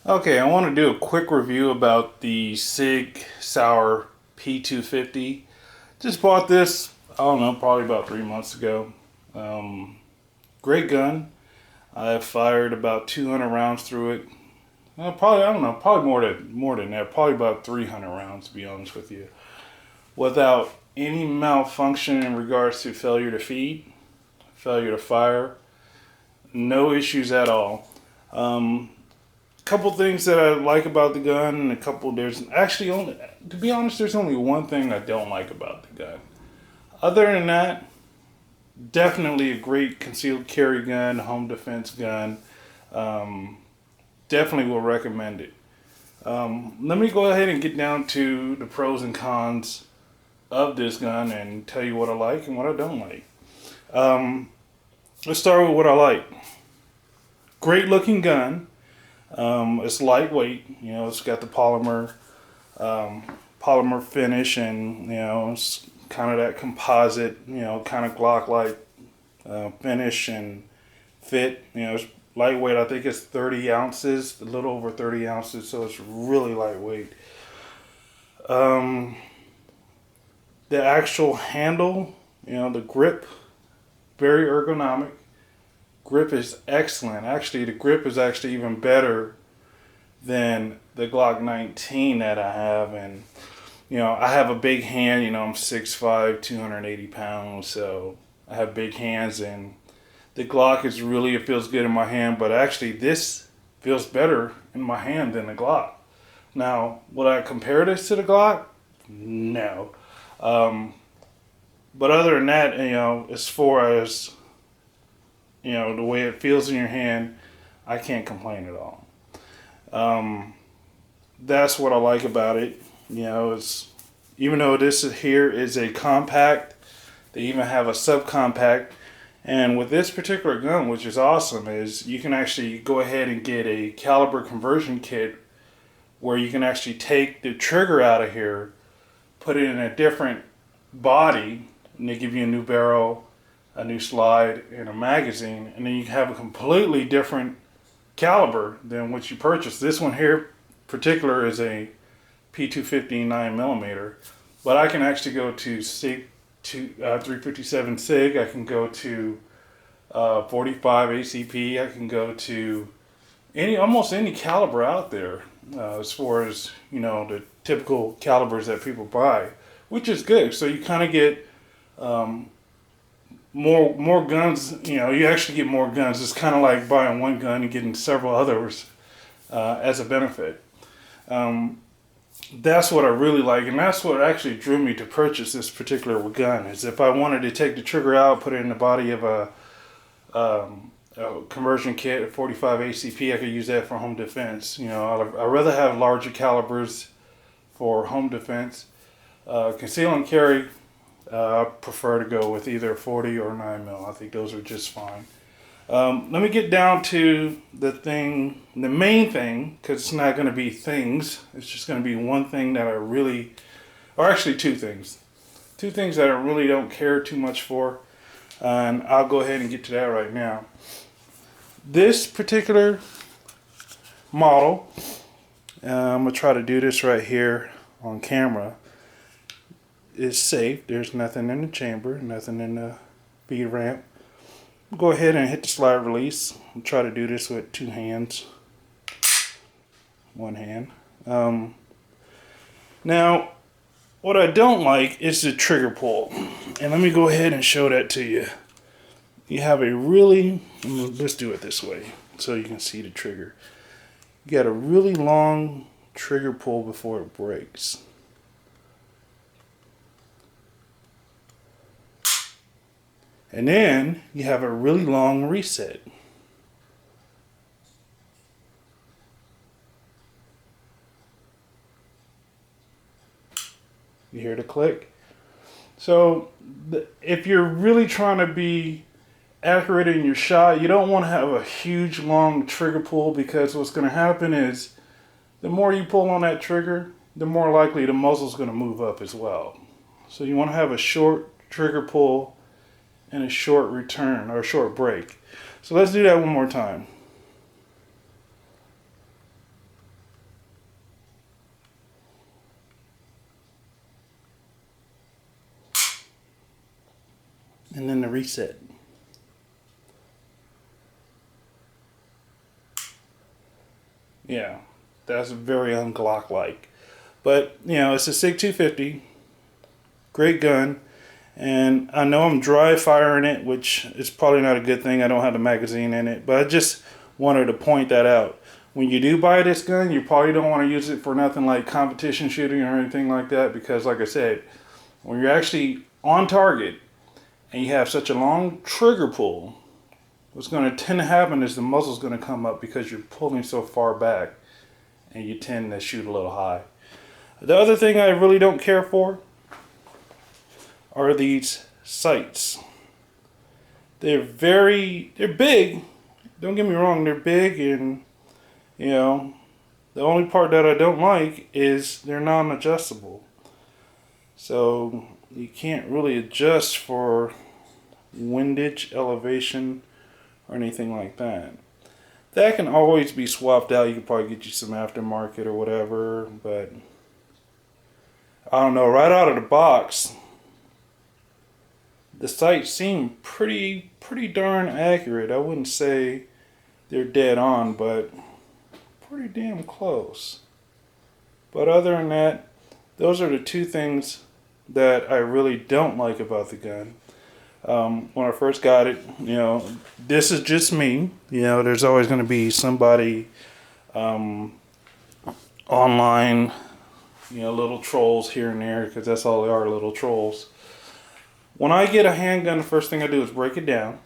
Okay, I want to do a quick review about the Sig Sauer P250. Just bought this, I don't know, probably about 3 months ago. Great gun. I've fired about 200 rounds through it. Probably, I don't know, probably more than that. Probably about 300 rounds, to be honest with you. Without any malfunction in regards to failure to feed, failure to fire, no issues at all. Couple things that I like about the gun, and there's actually only, to be honest, there's only one thing I don't like about the gun. Other than that, definitely a great concealed carry gun, home defense gun. Um, Definitely will recommend it. Let me go ahead and get down to the pros and cons of this gun and tell you what I like and what I don't like. Um, let's start with what I like. Great looking gun. It's lightweight. It's got the polymer finish, and it's kind of that composite, kind of Glock like finish and fit. It's lightweight. I think it's 30 ounces, a little over 30 ounces, so it's really lightweight. Um, the actual handle, the grip, very ergonomic. Grip is excellent. Actually, the grip is actually even better than the Glock 19 that I have. And I have a big hand. I'm 6'5", 280 pounds, so I have big hands, and the Glock is really, it feels good in my hand, but actually this feels better in my hand than the Glock. Now, would I compare this to the Glock? No. But other than that, as far as the way it feels in your hand, I can't complain at all. That's what I like about it. It's, even though this here is a compact, they even have a subcompact. And with this particular gun, which is awesome, is you can actually go ahead and get a caliber conversion kit where you can actually take the trigger out of here, put it in a different body, and they give you a new barrel, a new slide, and a magazine, and then you have a completely different caliber than what you purchased. This one here particular is a P250 9mm, but I can actually go to Sig 357 Sig. I can go to 45 ACP. I can go to almost any caliber out there, as far as the typical calibers that people buy, which is good. So you kind of get more guns. You actually get more guns. It's kind of like buying one gun and getting several others as a benefit. That's what I really like, and that's what actually drew me to purchase this particular gun. Is if I wanted to take the trigger out, put it in the body of a conversion kit, a 45 ACP, I could use that for home defense. I'd rather have larger calibers for home defense. Conceal and carry, I prefer to go with either 40 or 9mm. I think those are just fine. Let me get down to the main thing, because it's not going to be things. It's just going to be one thing that I really, or actually two things. Two things that I really don't care too much for. And I'll go ahead and get to that right now. This particular model, I'm going to try to do this right here on camera, is safe. There's nothing in the chamber, nothing in the feed ramp. Go ahead and hit the slide release. I'll try to do this with two hands. One hand. Now, what I don't like is the trigger pull. And let me go ahead and show that to you. You have a really, let's do it this way so you can see the trigger. You got a really long trigger pull before it breaks. And then you have a really long reset. You hear the click? So if you're really trying to be accurate in your shot, you don't want to have a huge long trigger pull, because what's going to happen is the more you pull on that trigger, the more likely the muzzle's going to move up as well. So you want to have a short trigger pull and a short return, or a short break. So let's do that one more time. and then the reset. Yeah, that's very un-Glock-like. But, you know, it's a Sig 250. Great gun. And I know I'm dry firing it, which is probably not a good thing. I don't have the magazine in it. But I just wanted to point that out. When you do buy this gun, you probably don't want to use it for nothing like competition shooting or anything like that. Because, like I said, when you're actually on target and you have such a long trigger pull, what's going to tend to happen is the muzzle's going to come up because you're pulling so far back and you tend to shoot a little high. The other thing I really don't care for are these sights. They're big. Don't get me wrong, they're big, and you know, the only part that I don't like is they're non-adjustable. So you can't really adjust for windage, elevation, or anything like that. That can always be swapped out. You can probably get you some aftermarket or whatever, but I don't know, right out of the box, the sights seem pretty darn accurate. I wouldn't say they're dead on, but pretty damn close. But other than that, those are the two things that I really don't like about the gun. When I first got it, you know, this is just me. You know, there's always going to be somebody online, you know, little trolls here and there, because that's all they are, little trolls. When I get a handgun, the first thing I do is break it down,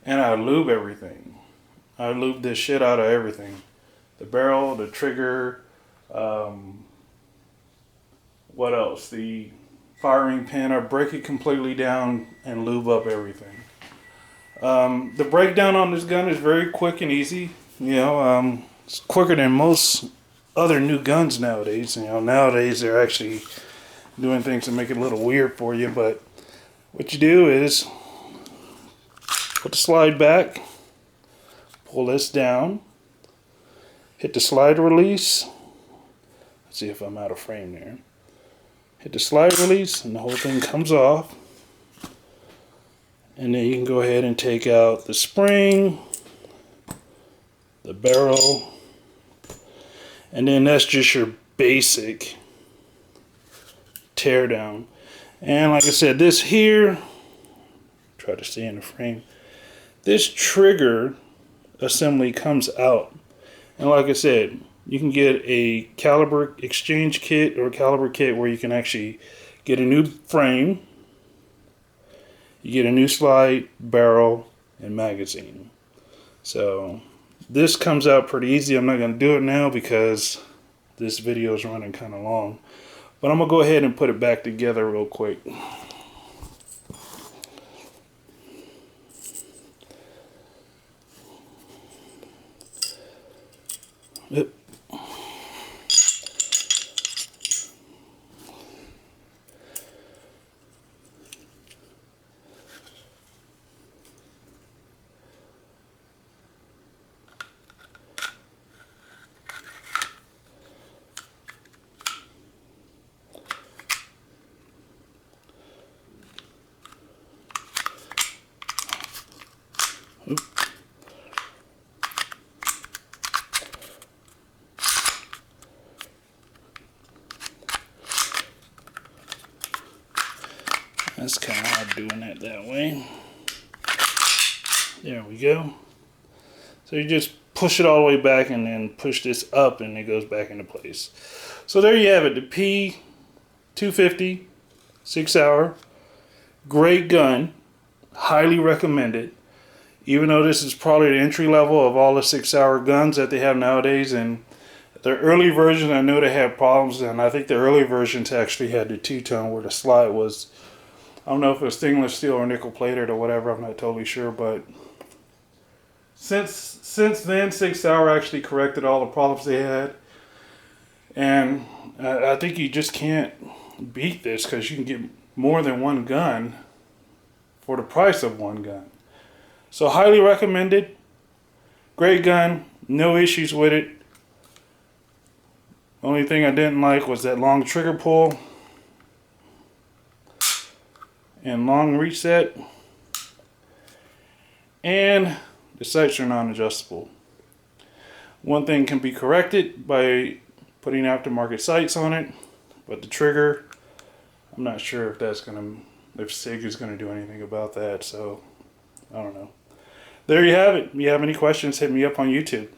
and I lube everything. I lube the shit out of everything. The barrel, the trigger, what else? The firing pin. I break it completely down and lube up everything. The breakdown on this gun is very quick and easy. You know, it's quicker than most other new guns nowadays. You know, nowadays they're actually doing things to make it a little weird for you, but what you do is put the slide back, pull this down, hit the slide release. Let's see if I'm out of frame there. Hit the slide release and the whole thing comes off, and then you can go ahead and take out the spring, the barrel, and then that's just your basic tear down. And like I said, this here, try to stay in the frame, this trigger assembly comes out, and like I said, you can get a caliber exchange kit or caliber kit where you can actually get a new frame, you get a new slide, barrel, and magazine. So this comes out pretty easy. I'm not going to do it now because this video is running kind of long. But I'm going to go ahead and put it back together real quick. Yep. That's kind of hard doing it that way. There we go. So you just push it all the way back and then push this up and it goes back into place. So there you have it, the P250 Sig Sauer. Great gun, highly recommended. Even though this is probably the entry level of all the Sig Sauer guns that they have nowadays, and the early version, I know they had problems, and I think the early versions actually had the two-tone where the slide was, I don't know if it was stainless steel or nickel plated or whatever, I'm not totally sure, but since then, Sig Sauer actually corrected all the problems they had, and I think you just can't beat this because you can get more than one gun for the price of one gun. So highly recommended. Great gun, no issues with it. Only thing I didn't like was that long trigger pull. and long reset, and the sights are non-adjustable. One thing can be corrected by putting aftermarket sights on it, but the trigger, I'm not sure if Sig is gonna do anything about that, so I don't know. There you have it. If you have any questions, hit me up on YouTube.